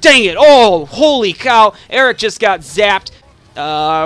Dang it. Oh, holy cow. Eric just got zapped.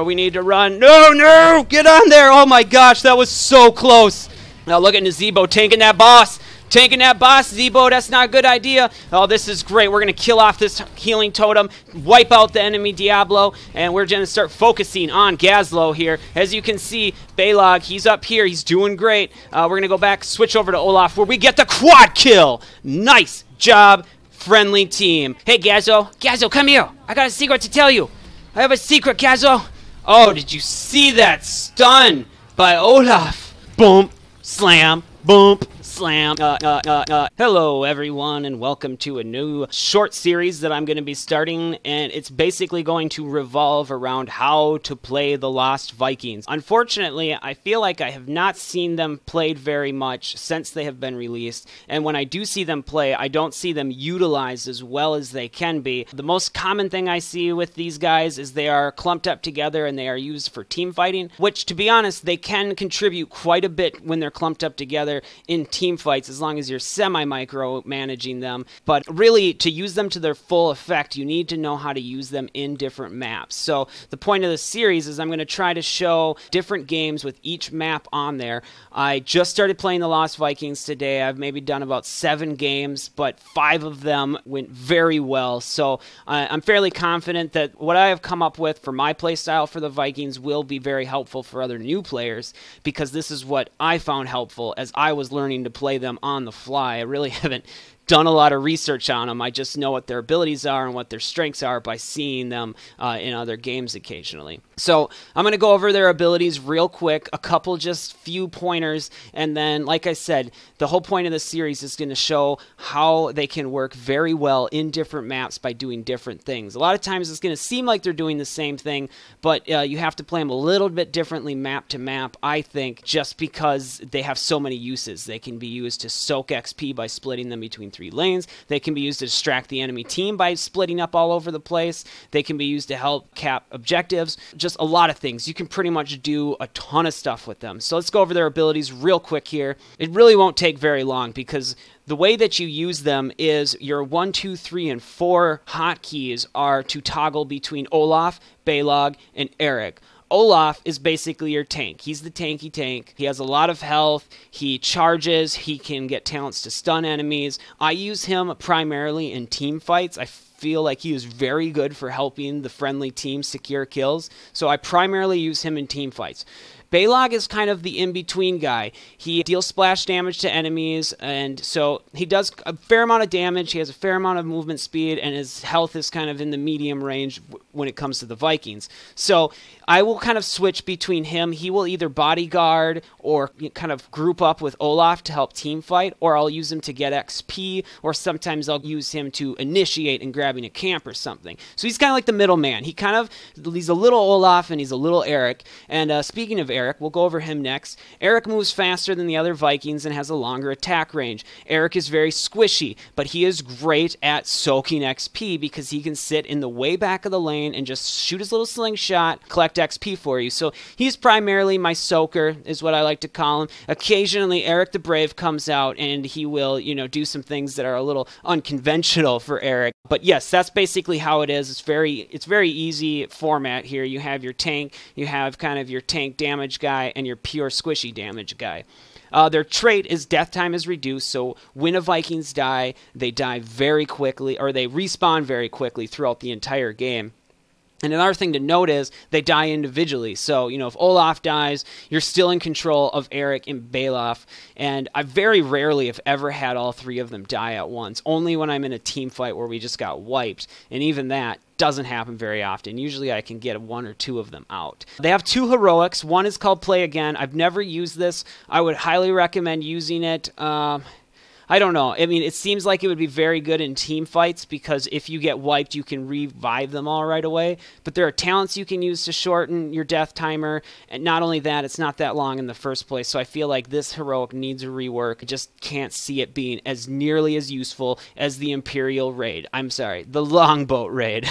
We need to run. No, get on there. Oh my gosh, that was so close. Now look at Nazebo tanking that boss. Zebo, that's not a good idea. Oh, this is great. We're going to kill off this healing totem, wipe out the enemy Diablo, and we're going to start focusing on Gazlo here. As you can see, Balog, he's up here. He's doing great. We're going to go back, switch over to Olaf, where we get the quad kill. Nice job, friendly team. Hey, Gazzo. Gazzo, come here. I got a secret to tell you. I have a secret, Gazzo. Oh, did you see that stun by Olaf? Boom, slam, boom. Slam. Hello everyone, and welcome to a new short series that I'm going to be starting, and it's basically going to revolve around how to play the Lost Vikings. Unfortunately, I feel like I have not seen them played very much since they have been released, and when I do see them play, I don't see them utilized as well as they can be. The most common thing I see with these guys is they are clumped up together and they are used for team fighting, which, to be honest, they can contribute quite a bit when they're clumped up together in team fights, as long as you're semi-micro-managing them. But really, to use them to their full effect, you need to know how to use them in different maps. So the point of the series is I'm going to try to show different games with each map on there. I just started playing the Lost Vikings today. I've maybe done about 7 games, but 5 of them went very well. So I'm fairly confident that what I have come up with for my playstyle for the Vikings will be very helpful for other new players, because this is what I found helpful as I was learning to play them on the fly. I really haven't done a lot of research on them. I just know what their abilities are and what their strengths are by seeing them in other games occasionally. So I'm going to go over their abilities real quick, a couple just few pointers, and then, like I said, the whole point of the series is going to show how they can work very well in different maps by doing different things. A lot of times it's going to seem like they're doing the same thing, but you have to play them a little bit differently map to map, I think, just because they have so many uses. They can be used to soak XP by splitting them between 3 lanes. They can be used to distract the enemy team by splitting up all over the place. They can be used to help cap objectives. Just a lot of things. You can pretty much do a ton of stuff with them. So let's go over their abilities real quick here. It really won't take very long, because the way that you use them is your 1, 2, 3, and 4 hotkeys are to toggle between Olaf, Balog, and Eric. Olaf is basically your tank. He's the tanky tank. He has a lot of health. He charges. He can get talents to stun enemies. I use him primarily in team fights. I feel like he is very good for helping the friendly team secure kills, so I primarily use him in team fights. Balog is kind of the in-between guy. He deals splash damage to enemies, and so he does a fair amount of damage. He has a fair amount of movement speed, and his health is kind of in the medium range when it comes to the Vikings. So I will kind of switch between him. He will either bodyguard or kind of group up with Olaf to help team fight, or I'll use him to get XP, or sometimes I'll use him to initiate in grabbing a camp or something. So he's kind of like the middleman. He's a little Olaf and he's a little Eric. And speaking of Eric, we'll go over him next. Eric moves faster than the other Vikings and has a longer attack range. Eric is very squishy, but he is great at soaking XP because he can sit in the way back of the lane and just shoot his little slingshot, collect XP for you. So he's primarily my soaker, is what I like to call him. Occasionally, Eric the Brave comes out and he will, do some things that are a little unconventional for Eric. But yes, that's basically how it is. It's very easy format here. You have your tank, you have kind of your tank damage guy, and your pure squishy damage guy. Their trait is death time is reduced, so when a Vikings die, they die very quickly, or they respawn very quickly throughout the entire game. And another thing to note is they die individually. So, if Olaf dies, you're still in control of Eric and Balog. And I very rarely have ever had all 3 of them die at once. Only when I'm in a team fight where we just got wiped. And even that doesn't happen very often. Usually I can get 1 or 2 of them out. They have 2 heroics. One is called Play Again. I've never used this. I would highly recommend using it. I don't know. I mean, it seems like it would be very good in team fights because if you get wiped, you can revive them all right away. But there are talents you can use to shorten your death timer. And not only that, it's not that long in the first place. So I feel like this heroic needs a rework. I just can't see it being as nearly as useful as the Imperial Raid. I'm sorry, the Longboat Raid.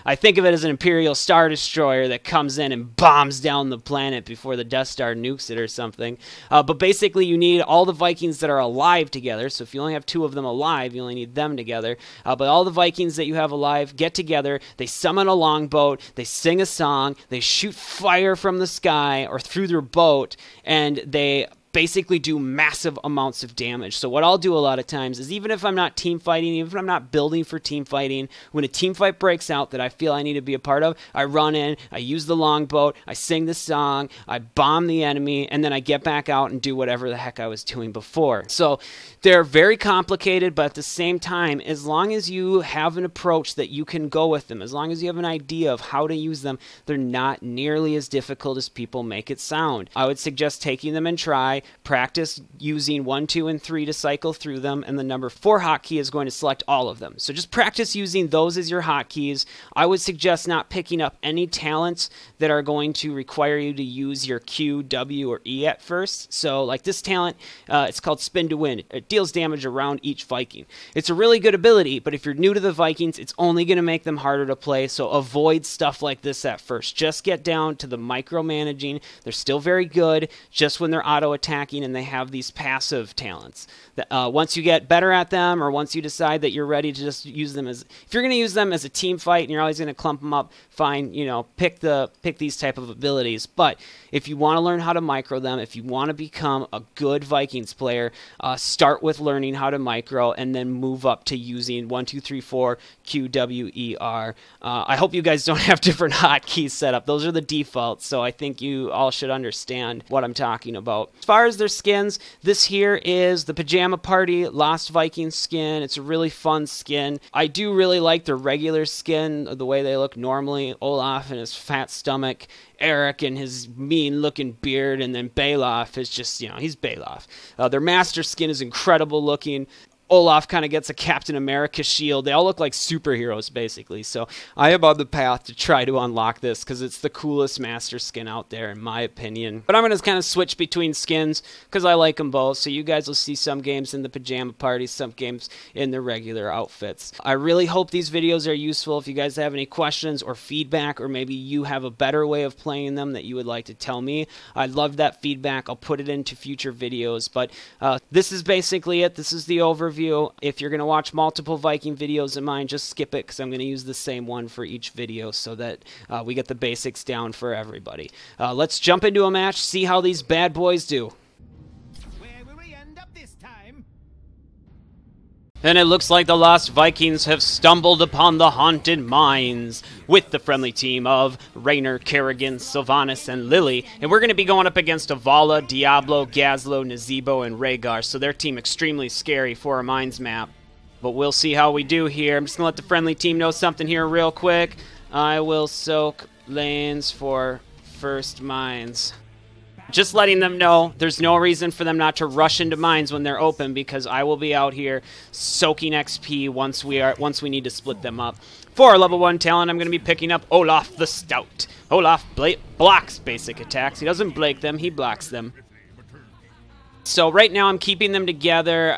I think of it as an Imperial Star Destroyer that comes in and bombs down the planet before the Death Star nukes it or something. But basically, you need all the Vikings that are alive together. So if you only have 2 of them alive, you only need them together. But all the Vikings that you have alive get together, they summon a longboat, they sing a song, they shoot fire from the sky or through their boat, and they basically do massive amounts of damage. So what I'll do a lot of times is, even if I'm not team fighting, even if I'm not building for team fighting, when a team fight breaks out that I feel I need to be a part of, I run in, I use the longboat, I sing the song, I bomb the enemy, and then I get back out and do whatever the heck I was doing before. So they're very complicated, but at the same time, as long as you have an approach that you can go with them, as long as you have an idea of how to use them, they're not nearly as difficult as people make it sound. I would suggest taking them and try. Practice using 1, 2, and 3 to cycle through them, and the number 4 hotkey is going to select all of them. So just practice using those as your hotkeys. I would suggest not picking up any talents that are going to require you to use your Q, W, or E at first. So like this talent, it's called Spin to Win. It deals damage around each Viking. It's a really good ability, but if you're new to the Vikings, it's only going to make them harder to play, so avoid stuff like this at first. Just get down to the micromanaging. They're still very good just when they're auto-attacking and they have these passive talents. Once you get better at them, or once you decide that you're ready to just use them as, if you're going to use them as a team fight and you're always going to clump them up, fine, you know, pick these type of abilities. But if you want to learn how to micro them, if you want to become a good Vikings player, start with learning how to micro and then move up to using 1, 2, 3, 4 Q, W, E, R. I hope you guys don't have different hotkeys set up. Those are the defaults, so I think you all should understand what I'm talking about. As far as their skins, this here is the Pajama Party Lost Vikings skin. It's a really fun skin. I do really like their regular skin, the way they look normally. Olaf and his fat stomach, Eric and his mean-looking beard, and then Balof is just, you know, he's Balof. Their master skin is incredible looking. Olaf kind of gets a Captain America shield. They all look like superheroes, basically. So I am on the path to try to unlock this because it's the coolest master skin out there, in my opinion. But I'm going to kind of switch between skins because I like them both. So you guys will see some games in the Pajama Party, some games in the regular outfits. I really hope these videos are useful. If you guys have any questions or feedback, or maybe you have a better way of playing them that you would like to tell me, I'd love that feedback. I'll put it into future videos. But this is basically it. This is the overview. If you're going to watch multiple Viking videos of mine, just skip it because I'm going to use the same one for each video so that we get the basics down for everybody. Let's jump into a match, see how these bad boys do. Where will we end up this time? And it looks like the Lost Vikings have stumbled upon the haunted mines with the friendly team of Raynor, Kerrigan, Sylvanas, and Lily. And we're going to be going up against Avala, Diablo, Gazlo, Nazebo, and Rhaegar. So their team extremely scary for a mines map. But we'll see how we do here. I'm just going to let the friendly team know something here real quick. I will soak lanes for first mines. Just letting them know there's no reason for them not to rush into mines when they're open, because I will be out here soaking XP once we need to split them up. For our level 1 talent, I'm going to be picking up Olaf the Stout. Olaf blocks basic attacks. He doesn't blake them, he blocks them. So right now I'm keeping them together.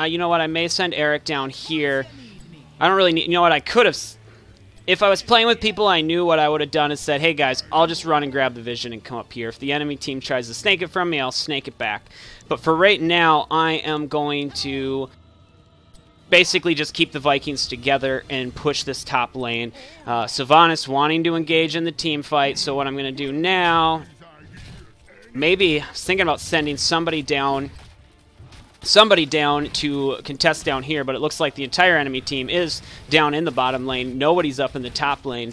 You know what, I may send Eric down here. I don't really need, you know what, I could have... If I was playing with people I knew, what I would have done is said, hey guys, I'll just run and grab the vision and come up here. If the enemy team tries to snake it from me, I'll snake it back. But for right now, I am going to basically just keep the Vikings together and push this top lane. Sylvanas wanting to engage in the team fight, so what I'm going to do now, maybe I was thinking about sending somebody down to contest down here, but it looks like the entire enemy team is down in the bottom lane. Nobody's up in the top lane.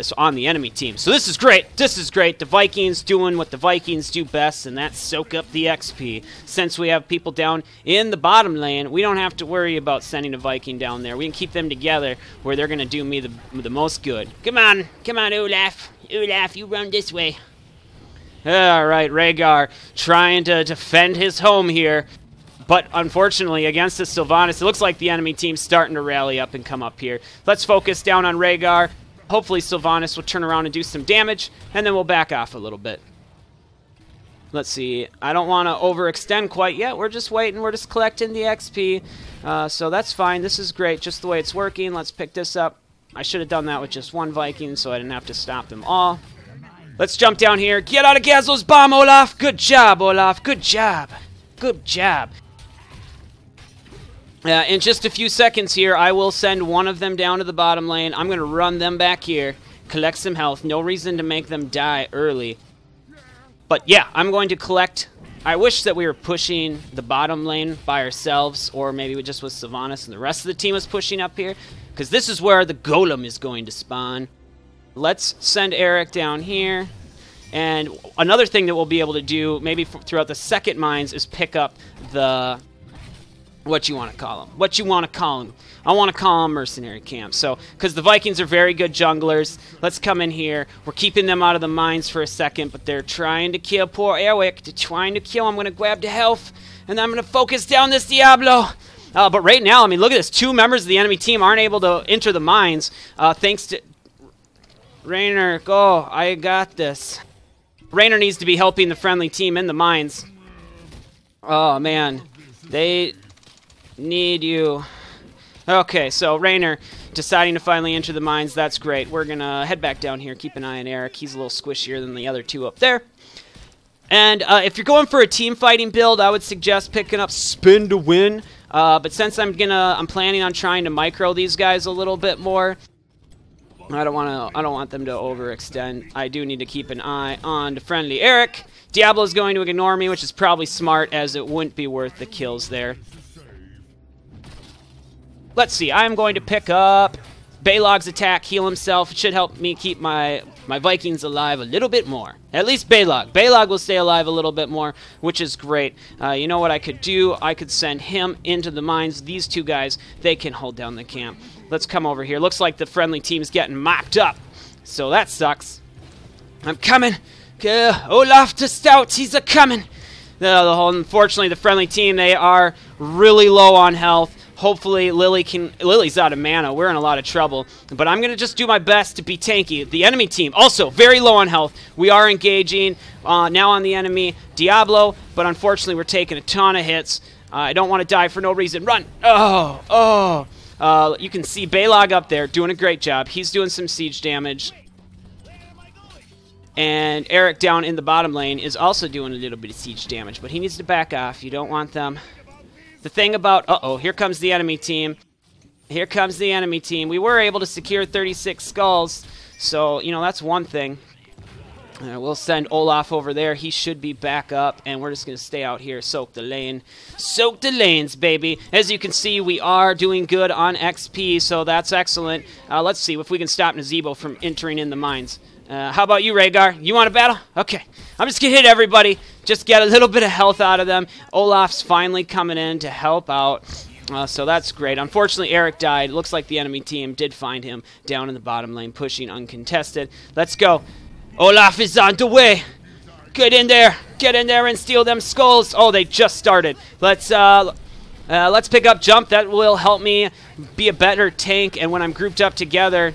So on the enemy team. So this is great. This is great. The Vikings doing what the Vikings do best, and that's soak up the XP. Since we have people down in the bottom lane, we don't have to worry about sending a Viking down there. We can keep them together where they're going to do me the most good. Come on, Olaf. Olaf, you run this way. All right, Rhaegar trying to defend his home here. But unfortunately, against the Sylvanas, it looks like the enemy team's starting to rally up and come up here. Let's focus down on Rhaegar. Hopefully Sylvanas will turn around and do some damage, and then we'll back off a little bit. Let's see. I don't want to overextend quite yet. We're just waiting. We're just collecting the XP. So that's fine. This is great, just the way it's working. Let's pick this up. I should have done that with just one Viking, so I didn't have to stop them all. Let's jump down here. Get out of Gazlo's bomb, Olaf. Good job, Olaf. Good job. Good job. In just a few seconds here, I will send one of them down to the bottom lane. I'm going to run them back here, collect some health. No reason to make them die early. But yeah, I'm going to collect. I wish that we were pushing the bottom lane by ourselves, or maybe we just with Sylvanas and the rest of the team was pushing up here, because this is where the Golem is going to spawn. Let's send Eric down here. And another thing that we'll be able to do, maybe throughout the second mines, is pick up the... what you want to call them. What you want to call them. I want to call them mercenary camps. So, because the Vikings are very good junglers, let's come in here. We're keeping them out of the mines for a second, but they're trying to kill poor Eric. They're trying to kill him. I'm going to grab the health, and I'm going to focus down this Diablo. But right now, I mean, look at this. 2 members of the enemy team aren't able to enter the mines. Thanks to... Rainer, go. I got this. Rainer needs to be helping the friendly team in the mines. Oh, man. They... need you. Okay, so Rainer deciding to finally enter the mines. That's great. We're going to head back down here. Keep an eye on Eric. He's a little squishier than the other 2 up there. And if you're going for a team fighting build, I would suggest picking up Spin to Win. But since I'm planning on trying to micro these guys a little bit more, I don't want them to overextend. I do need to keep an eye on the friendly Eric. Diablo's going to ignore me, which is probably smart, as it wouldn't be worth the kills there. Let's see, I'm going to pick up Balog's attack, heal himself. It should help me keep my Vikings alive a little bit more. At least Balog. Balog will stay alive a little bit more, which is great. You know what I could do? I could send him into the mines. These 2 guys, they can hold down the camp. Let's come over here. Looks like the friendly team's getting mopped up, so that sucks. I'm coming. Olaf to Stout, he's a-coming. Unfortunately, the friendly team, they are really low on health. Hopefully, Lily's out of mana. We're in a lot of trouble. But I'm going to just do my best to be tanky. The enemy team, also very low on health. We are engaging now on the enemy Diablo, but unfortunately, we're taking a ton of hits. I don't want to die for no reason. Run! Oh! You can see Balog up there doing a great job. He's doing some siege damage. And Eric down in the bottom lane is also doing a little bit of siege damage, but he needs to back off. You don't want them... The thing about... Uh-oh, here comes the enemy team. Here comes the enemy team. We were able to secure 36 skulls, so, you know, that's one thing. We'll send Olaf over there. He should be back up, and we're just going to stay out here, soak the lane. Soak the lanes, baby. As you can see, we are doing good on XP, so that's excellent. Let's see if we can stop Nazebo from entering in the mines. How about you, Rhaegar? You want to battle? Okay. I'm just going to hit everybody. Just get a little bit of health out of them. Olaf's finally coming in to help out. So that's great. Unfortunately, Eric died. Looks like the enemy team did find him down in the bottom lane, pushing uncontested. Let's go. Olaf is on the way. Get in there. Get in there and steal them skulls. Oh, they just started. Let's pick up Jump. That will help me be a better tank. And when I'm grouped up together...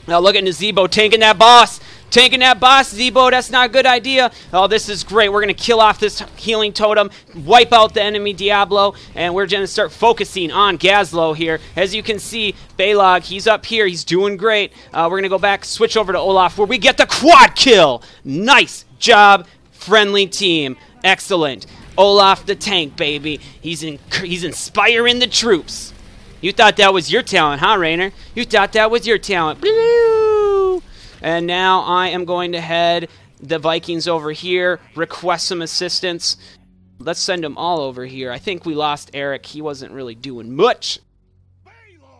Now look at Nazebo tanking that boss. Tanking that boss, Zebo, that's not a good idea. Oh, this is great. We're going to kill off this healing totem, wipe out the enemy Diablo, and we're going to start focusing on Gazlo here. As you can see, Balog, he's up here. He's doing great. We're going to go back, switch over to Olaf, where we get the quad kill. Nice job, friendly team. Excellent. Olaf the tank, baby. He's inspiring the troops. You thought that was your talent, huh, Rainer? You thought that was your talent. Blue! And now I am going to head the Vikings over here, request some assistance. Let's send them all over here. I think we lost Eric. He wasn't really doing much.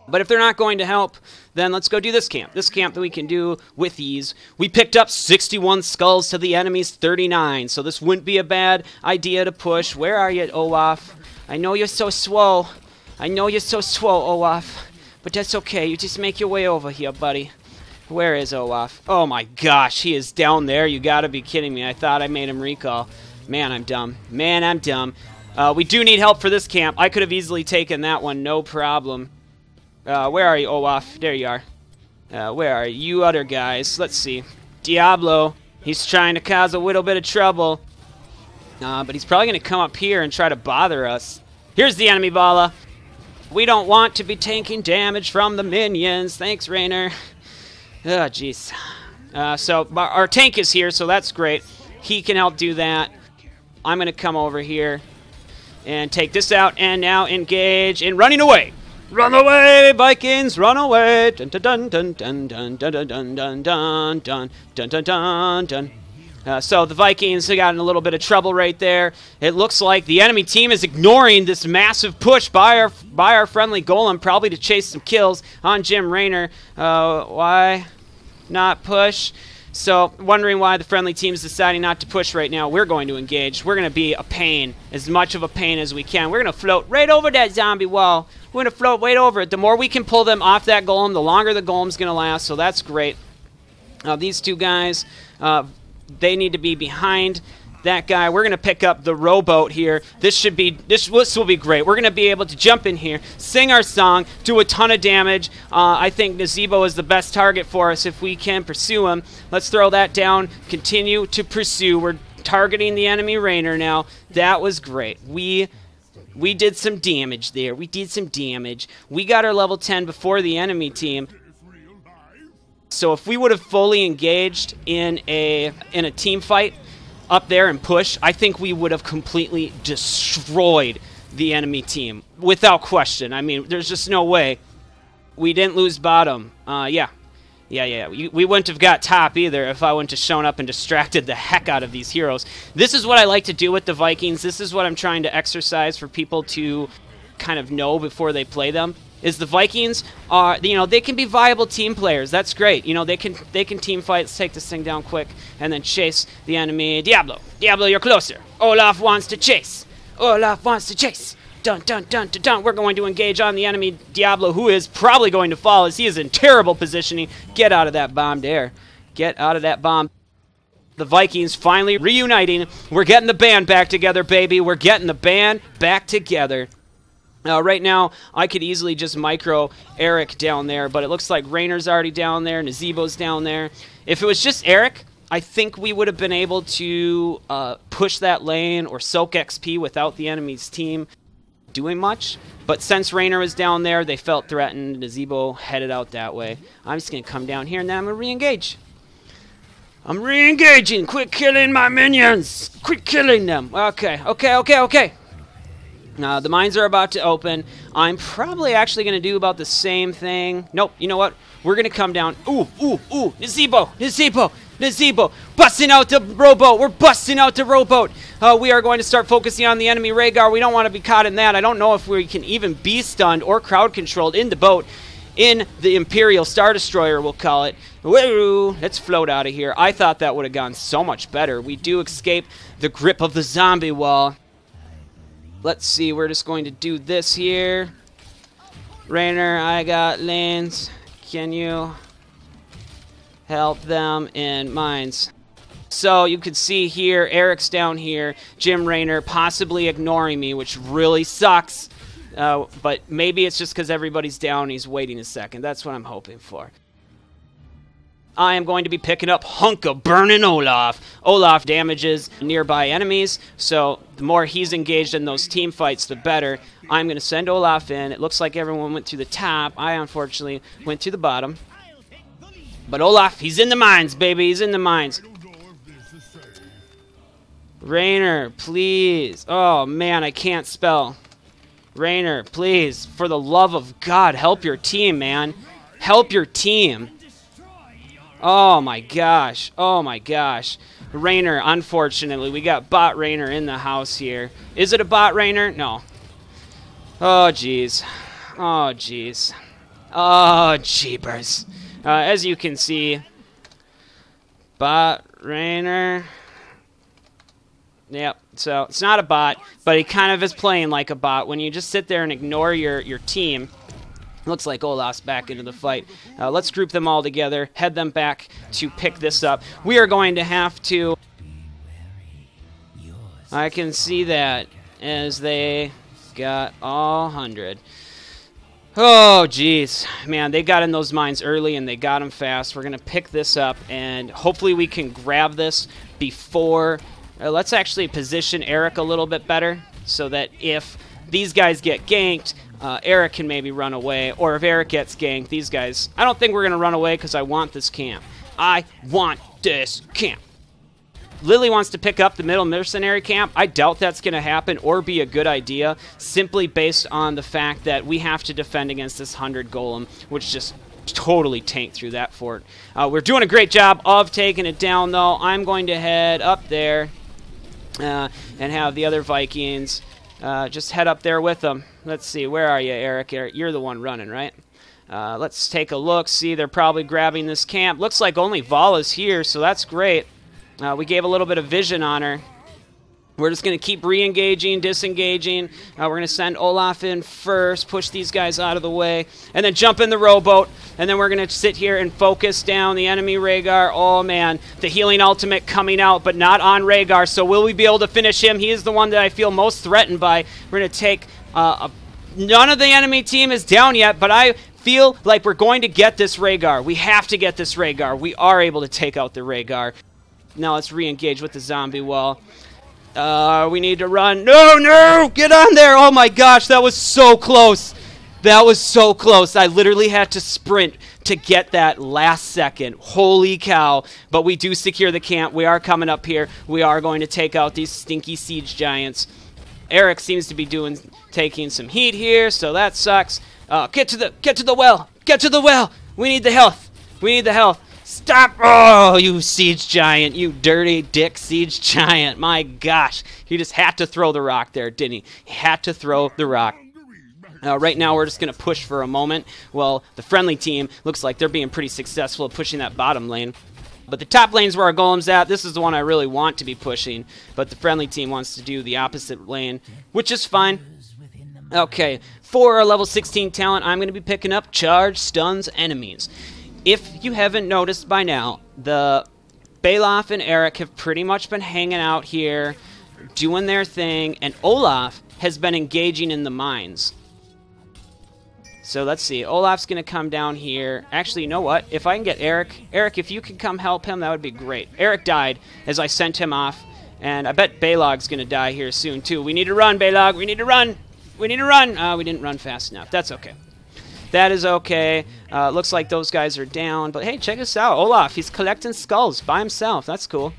But if they're not going to help, then let's go do this camp. This camp that we can do with ease. We picked up 61 skulls to the enemy's 39, so this wouldn't be a bad idea to push. Where are you, Olaf? I know you're so swole. I know you're so swole, Olaf, but that's okay. You just make your way over here, buddy. Where is Olaf? Oh my gosh, he is down there. You gotta be kidding me. I thought I made him recall. Man, I'm dumb. Man, I'm dumb. We do need help for this camp. I could have easily taken that one, no problem. Where are you, Olaf? There you are. Where are you other guys? Let's see. Diablo. He's trying to cause a little bit of trouble. But he's probably going to come up here and try to bother us. Here's the enemy Bala. We don't want to be taking damage from the minions. Thanks, Rainer. Oh, jeez. So our tank is here, so that's great. He can help do that. I'm going to come over here. and take this out, and now engage in running away. Run away, Vikings, run away. Dun dun dun dun dun dun dun dun dun dun dun dun dun dun dun dun. So the Vikings have gotten a little bit of trouble right there. It looks like the enemy team is ignoring this massive push by our friendly Golem, probably to chase some kills on Jim Raynor. Why not push? So wondering why the friendly team is deciding not to push right now. We're going to engage. We're going to be a pain, as much of a pain as we can. We're going to float right over that zombie wall. We're going to float right over it. The more we can pull them off that Golem, the longer the Golem's going to last, so that's great. These two guys, they need to be behind that guy. We're going to pick up the rowboat here. This will be great. We're going to be able to jump in here, sing our song, do a ton of damage. I think Nazebo is the best target for us if we can pursue him. Let's throw that down. Continue to pursue. We're targeting the enemy Raynor now. That was great. We did some damage there. We did some damage. We got our level 10 before the enemy team. So if we would have fully engaged in a team fight up there and push, I think we would have completely destroyed the enemy team without question. I mean, there's just no way. We didn't lose bottom. Yeah. We wouldn't have got top either if I wouldn't have shown up and distracted the heck out of these heroes. This is what I like to do with the Vikings. This is what I'm trying to exercise for people to kind of know before they play them. Is the Vikings are, they can be viable team players. That's great. They can team fight. Let's take this thing down quick and then chase the enemy. Diablo, you're closer. Olaf wants to chase. Olaf wants to chase. Dun dun dun dun dun. We're going to engage on the enemy Diablo, who is probably going to fall as he is in terrible positioning. Get out of that bomb there. Get out of that bomb. The Vikings finally reuniting. We're getting the band back together, baby. We're getting the band back together. Right now, I could easily just micro Eric down there, but it looks like Raynor's already down there, Nazebo's down there. If it was just Eric, I think we would have been able to push that lane or soak XP without the enemy's team doing much. But since Raynor was down there, they felt threatened. Nazebo headed out that way. I'm just going to come down here, and then I'm going to re-engage. I'm re-engaging. Quit killing my minions. Quit killing them. Okay. The mines are about to open. I'm probably actually going to do about the same thing. Nope, you know what? We're going to come down. Ooh. Nazebo. Busting out the rowboat. We're busting out the rowboat. We are going to start focusing on the enemy Rhaegar. We don't want to be caught in that. I don't know if we can even be stunned or crowd controlled in the boat. In the Imperial Star Destroyer, we'll call it. Woo! Let's float out of here. I thought that would have gone so much better. We do escape the grip of the zombie wall. Let's see, we're just going to do this here. Raynor, I got lanes. Can you help them in mines? So you can see here, Eric's down here. Jim Raynor possibly ignoring me, which really sucks. But maybe it's just because everybody's down and he's waiting a second. That's what I'm hoping for. I am going to be picking up Hunk of Burning Olaf. Olaf damages nearby enemies, so the more he's engaged in those team fights, the better. I'm going to send Olaf in. It looks like everyone went through the top. I, unfortunately, went through the bottom. But Olaf, he's in the mines, baby. He's in the mines. Raynor, please. Oh, man, I can't spell. Raynor, please, for the love of God, help your team, man. Help your team. Oh my gosh. Raynor, unfortunately, we got bot Raynor in the house here. Is it a bot Raynor? No. Oh jeez. Oh jeepers. As you can see, bot Raynor. Yep, so it's not a bot, but he kind of is playing like a bot. When you just sit there and ignore your team, looks like Olaf's back into the fight. Let's group them all together, head them back to pick this up. We are going to have to... I can see that as they got all 100. Oh, jeez. Man, they got in those mines early and they got them fast. We're going to pick this up and hopefully we can grab this before... let's actually position Eric a little bit better so that if these guys get ganked, Eric can maybe run away, or if Eric gets ganked, these guys... I don't think we're going to run away because I want this camp. I want this camp. Lily wants to pick up the middle mercenary camp. I doubt that's going to happen or be a good idea, simply based on the fact that we have to defend against this 100 golem, which just totally tanked through that fort. We're doing a great job of taking it down, though. I'm going to head up there and have the other Vikings just head up there with them. Let's see, where are you, Eric? Eric, you're the one running, right? Let's take a look. See, they're probably grabbing this camp. Looks like only Vala's here, so that's great. We gave a little bit of vision on her. We're just going to keep re-engaging, disengaging. We're going to send Olaf in first, push these guys out of the way, and then jump in the rowboat. And then we're going to sit here and focus down the enemy Rhaegar. Oh, man, the healing ultimate coming out, but not on Rhaegar. So will we be able to finish him? He is the one that I feel most threatened by. We're going to take... none of the enemy team is down yet, but I feel like we're going to get this Rhaegar. We have to get this Rhaegar. We are able to take out the Rhaegar. Now let's re-engage with the zombie wall. We need to run. No, no! Get on there! Oh my gosh, that was so close. That was so close. I literally had to sprint to get that last second. Holy cow. But we do secure the camp. We are coming up here. We are going to take out these stinky siege giants. Eric seems to be taking some heat here, so that sucks. Get to the well. Get to the well. We need the health. We need the health. Stop! Oh, you siege giant, you dirty dick siege giant. My gosh. He just had to throw the rock there, didn't he? He had to throw the rock. Right now, we're just going to push for a moment. Well, the friendly team looks like they're being pretty successful at pushing that bottom lane. But the top lane's where our golem's at. This is the one I really want to be pushing. But the friendly team wants to do the opposite lane, which is fine. Okay, for our level 16 talent, I'm going to be picking up Charge Stuns Enemies. If you haven't noticed by now, the Balaf and Eric have pretty much been hanging out here, doing their thing, and Olaf has been engaging in the mines. So let's see. Olaf's going to come down here. Actually, you know what? If I can get Eric, if you can come help him, that would be great. Eric died as I sent him off, and I bet Balog's going to die here soon, too. We need to run, Balog. We need to run. We need to run. We didn't run fast enough. That's okay. That is okay. Looks like those guys are down. But hey, check this out. Olaf, he's collecting skulls by himself. That's cool.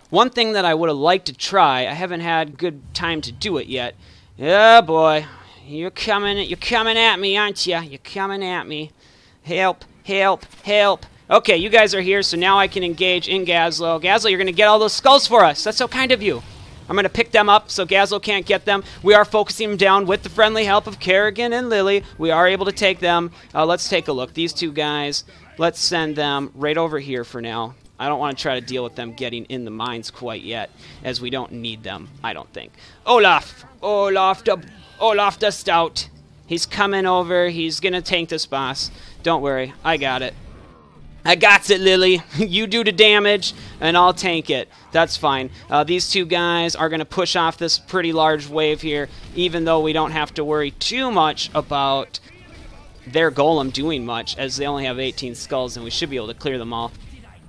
One thing that I would have liked to try, I haven't had good time to do it yet. Yeah, boy. You're coming at me, aren't you? You're coming at me. Help, help, help. Okay, you guys are here, so now I can engage in Gazlo. Gazlo, you're going to get all those skulls for us. That's so kind of you. I'm going to pick them up so Gazlo can't get them. We are focusing them down with the friendly help of Kerrigan and Lily. We are able to take them. Let's take a look. These two guys, let's send them right over here for now. I don't want to try to deal with them getting in the mines quite yet, as we don't need them, I don't think. Olaf the Stout. He's coming over. He's going to tank this boss. Don't worry. I got it. I got it, Lily. You do the damage, and I'll tank it. That's fine. These two guys are going to push off this pretty large wave here, even though we don't have to worry too much about their golem doing much, as they only have 18 skulls, and we should be able to clear them all.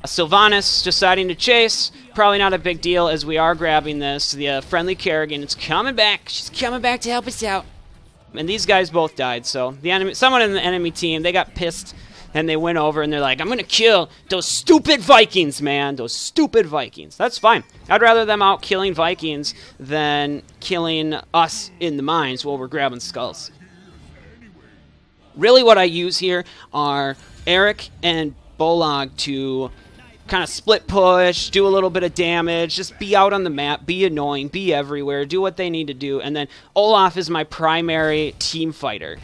Sylvanas deciding to chase. Probably not a big deal, as we are grabbing this. The friendly Kerrigan is coming back. She's coming back to help us out. And these guys both died, so someone in the enemy team, they got pissed. And they went over and they're like, I'm going to kill those stupid Vikings, man. Those stupid Vikings. That's fine. I'd rather them out killing Vikings than killing us in the mines while we're grabbing skulls. Really what I use here are Eric and Bolog to kind of split push, do a little bit of damage, just be out on the map, be annoying, be everywhere, do what they need to do. And then Olaf is my primary team fighter.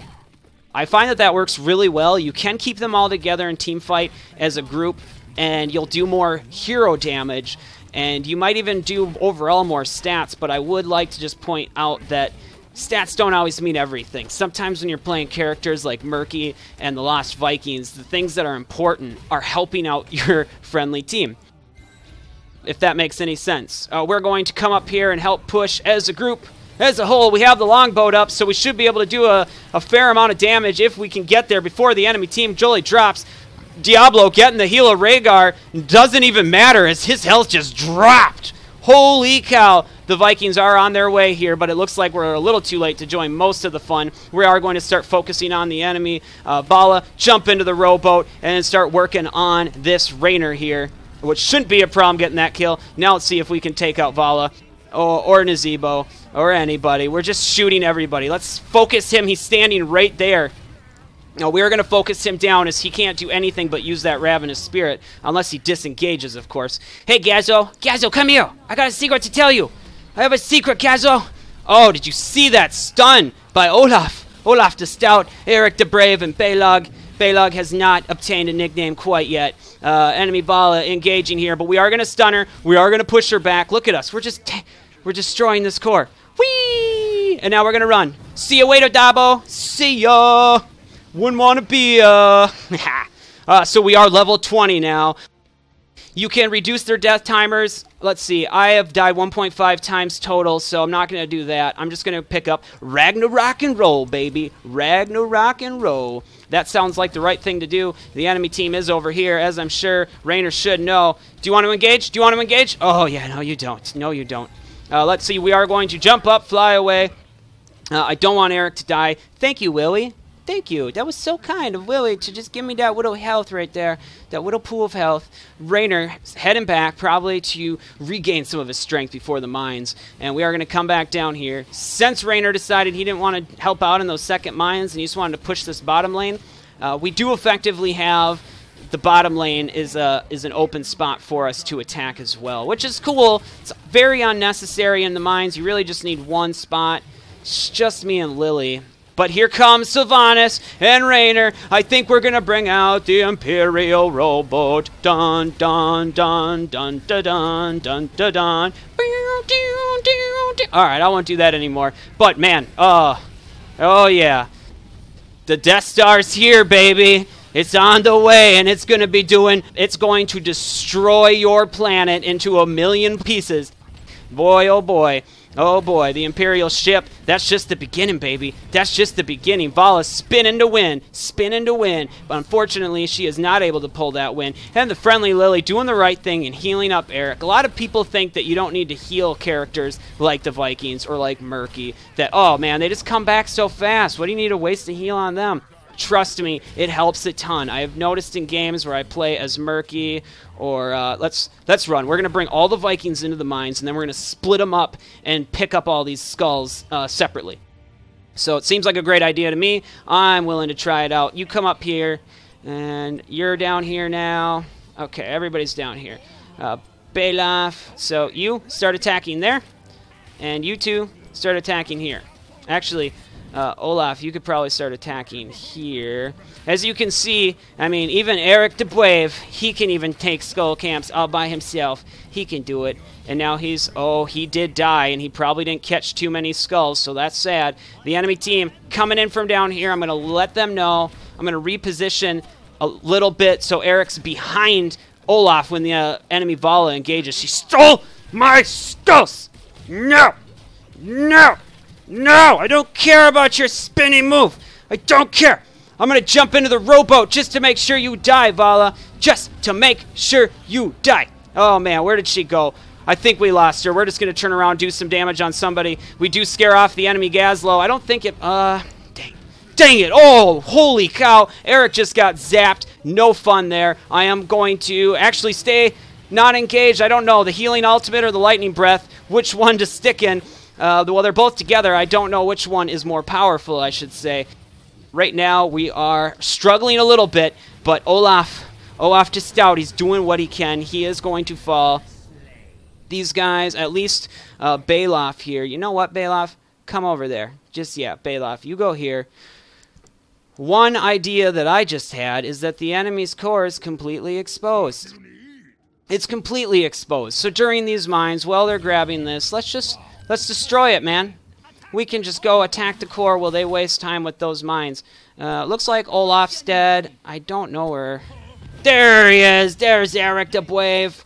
I find that that works really well. You can keep them all together and team fight as a group, and you'll do more hero damage, and you might even do overall more stats, but I would like to just point out that stats don't always mean everything. Sometimes when you're playing characters like Murky and the Lost Vikings, the things that are important are helping out your friendly team, if that makes any sense. We're going to come up here and help push as a group. As a whole, we have the longboat up, so we should be able to do a fair amount of damage if we can get there before the enemy team Jolie drops. Diablo getting the heal of Rhaegar doesn't even matter as his health just dropped. Holy cow. The Vikings are on their way here, but it looks like we're a little too late to join most of the fun. We are going to start focusing on the enemy. Bala, jump into the rowboat and start working on this Rainer here. which shouldn't be a problem getting that kill. Now let's see if we can take out Vala or Nazebo or anybody. We're just shooting everybody. Let's focus him. He's standing right there. Now, we're going to focus him down as he can't do anything but use that Ravenous Spirit, unless he disengages, of course. Hey, Gazzo. Gazzo, come here. I got a secret to tell you. I have a secret, Gazzo. Oh, did you see that stun by Olaf? Olaf the Stout, Eric the Brave, and Belag. Belag has not obtained a nickname quite yet. Enemy Vala engaging here, but we are going to stun her. We are going to push her back. Look at us. We're destroying this core. Whee! And now we're going to run. See ya later, Dabo. See ya. Wouldn't want to be, so we are level 20 now. You can reduce their death timers. Let's see. I have died 1.5 times total, so I'm not going to do that. I'm just going to pick up Ragnarok and roll, baby. Ragnarok and roll. That sounds like the right thing to do. The enemy team is over here, as I'm sure Rainer should know. Do you want to engage? Do you want to engage? Oh, yeah. No, you don't. No, you don't. Let's see. We are going to jump up, fly away. I don't want Eric to die. Thank you, Willie. Thank you. That was so kind of Willie to just give me that little health right there. That little pool of health. Rainer heading back probably to regain some of his strength before the mines. And we are going to come back down here. Since Rainer decided he didn't want to help out in those second mines and he just wanted to push this bottom lane, we do effectively have the bottom lane is an open spot for us to attack as well, which is cool. It's very unnecessary in the mines. You really just need one spot. It's just me and Lily. But here comes Sylvanas and Rainer. I think we're going to bring out the Imperial rowboat. Dun, dun, dun, dun, dun, dun, dun, dun, dun. All right, I won't do that anymore. But, man, oh, yeah. The Death Star's here, baby. It's on the way, and it's going to destroy your planet into a million pieces. Boy, oh boy. Oh boy, the Imperial ship. That's just the beginning, baby. That's just the beginning. Vala's spinning to win. Spinning to win. But unfortunately, she is not able to pull that win. And the friendly Lily doing the right thing and healing up Eric. A lot of people think that you don't need to heal characters like the Vikings or like Murky. That, oh man, they just come back so fast. What do you need to waste a heal on them? Trust me, it helps a ton. I have noticed in games where I play as Murky or let's run. We're going to bring all the Vikings into the mines, and then we're going to split them up and pick up all these skulls separately. So it seems like a great idea to me. I'm willing to try it out. You come up here, and you're down here now. Okay, everybody's down here. Belaf, so you start attacking there, and you two start attacking here. Actually, Olaf, you could probably start attacking here. As you can see, I mean, even Eric the Brave, he can even take skull camps all by himself. He can do it. And now he did die, and he probably didn't catch too many skulls, so that's sad. The enemy team coming in from down here. I'm going to let them know. I'm going to reposition a little bit so Eric's behind Olaf when the enemy Vala engages. She stole my skulls! No! No! No, I don't care about your spinning move. I don't care. I'm going to jump into the rowboat just to make sure you die, Vala. Just to make sure you die. Oh, man, where did she go? I think we lost her. We're just going to turn around, do some damage on somebody. We do scare off the enemy Gazlo. I don't think it... Dang it. Oh, holy cow. Eric just got zapped. No fun there. I am going to actually stay not engaged. I don't know. The healing ultimate or the lightning breath. Which one to stick in? Well, they're both together. I don't know which one is more powerful, I should say. Right now, we are struggling a little bit, but Olaf just stout. He's doing what he can. He is going to fall. These guys, at least Belaf here. You know what, Belaf? Come over there. Belaf, you go here. One idea that I just had is that the enemy's core is completely exposed. It's completely exposed. So during these mines, while they're grabbing this, let's destroy it, man. We can just go attack the core while they waste time with those mines. Looks like Olaf's dead. I don't know where. There he is. There's Eric the Brave.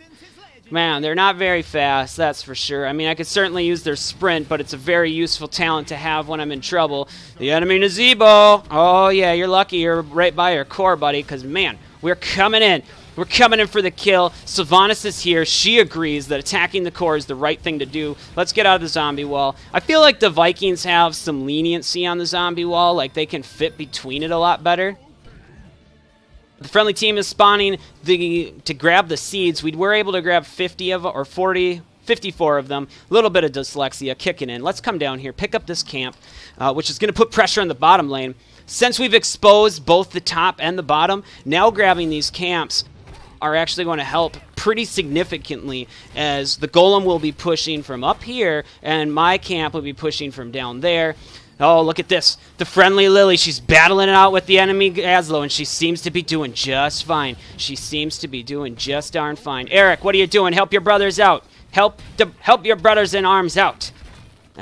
Man, they're not very fast, that's for sure. I mean, I could certainly use their sprint, but it's a very useful talent to have when I'm in trouble. The enemy Nazebo. Oh, yeah, you're lucky you're right by your core, buddy, because, man, we're coming in. We're coming in for the kill. Sylvanas is here. She agrees that attacking the core is the right thing to do. Let's get out of the zombie wall. I feel like the Vikings have some leniency on the zombie wall. Like, they can fit between it a lot better. The friendly team is spawning to grab the seeds. We were able to grab 50 of or 40, 54 of them. A little bit of dyslexia kicking in. Let's come down here, pick up this camp, which is going to put pressure on the bottom lane. Since we've exposed both the top and the bottom, now grabbing these camps are actually going to help pretty significantly, as the Golem will be pushing from up here and my camp will be pushing from down there. Oh, look at this. The friendly Lily, she's battling it out with the enemy Aslo, and she seems to be doing just fine. She seems to be doing just darn fine. Eric, what are you doing? Help your brothers out. Help your brothers in arms out.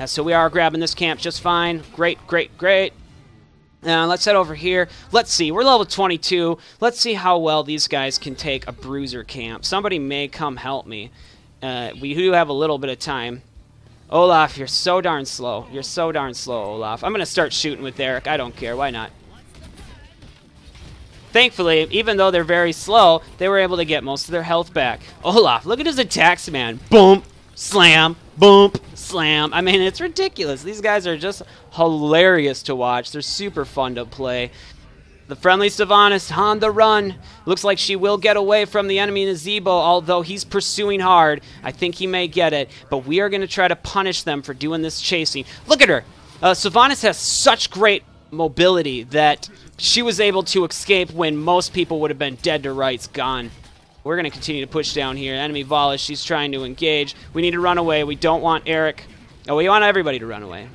So we are grabbing this camp just fine. Great, great, great. Let's head over here. Let's see. We're level 22. Let's see how well these guys can take a bruiser camp. Somebody may come help me. We do have a little bit of time. Olaf, you're so darn slow. You're so darn slow, Olaf. I'm going to start shooting with Eric. I don't care. Why not? Thankfully, even though they're very slow, they were able to get most of their health back. Olaf, look at his attacks, man. Boom, slam, boom, slam. I mean, it's ridiculous. These guys are just hilarious to watch. They're super fun to play. The friendly Sylvanas on the run. Looks like she will get away from the enemy Nazebo, although he's pursuing hard. I think he may get it, but we are going to try to punish them for doing this chasing. Look at her. Sylvanas has such great mobility that she was able to escape when most people would have been dead to rights, gone. We're going to continue to push down here. Enemy Vala, she's trying to engage. We need to run away. We don't want Eric. Oh, we want everybody to run away.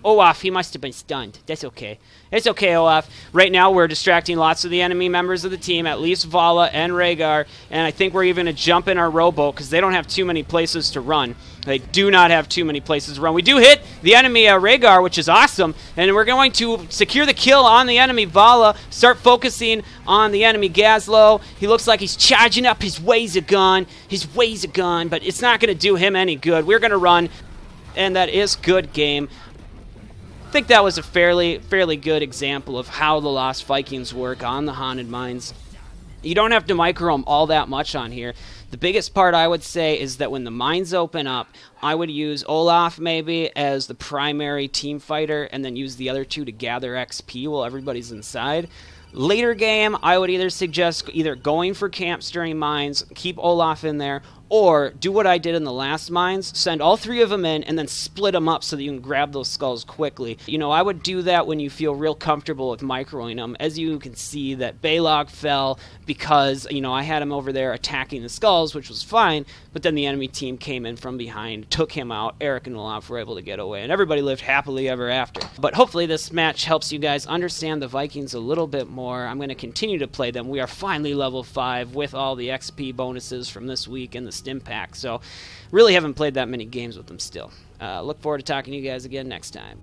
Olaf, he must have been stunned. That's okay. It's okay, Olaf. Right now, we're distracting lots of the enemy members of the team, at least Vala and Rhaegar, and I think we're even going to jump in our rowboat because they don't have too many places to run. They do not have too many places to run. We do hit the enemy Rhaegar, which is awesome, and we're going to secure the kill on the enemy Vala, start focusing on the enemy Gazlo. He looks like he's charging up his ways of gun, but it's not going to do him any good. We're going to run. And that is good game. I think that was a fairly good example of how the Lost Vikings work on the Haunted Mines. You don't have to micro them all that much on here. The biggest part I would say is that when the mines open up, I would use Olaf maybe as the primary team fighter and then use the other two to gather XP while everybody's inside. Later game, I would either suggest going for camps during mines, keep Olaf in there, or do what I did in the last mines, send all three of them in, and then split them up so that you can grab those skulls quickly. You know, I would do that when you feel real comfortable with microing them. As you can see, that Balog fell because, you know, I had him over there attacking the skulls, which was fine, but then the enemy team came in from behind, took him out. Eric and Olaf were able to get away, and everybody lived happily ever after. But hopefully this match helps you guys understand the Vikings a little bit more. I'm going to continue to play them. We are finally level 5 with all the XP bonuses from this week and the Stim Pack, so really haven't played that many games with them still. Look forward to talking to you guys again next time.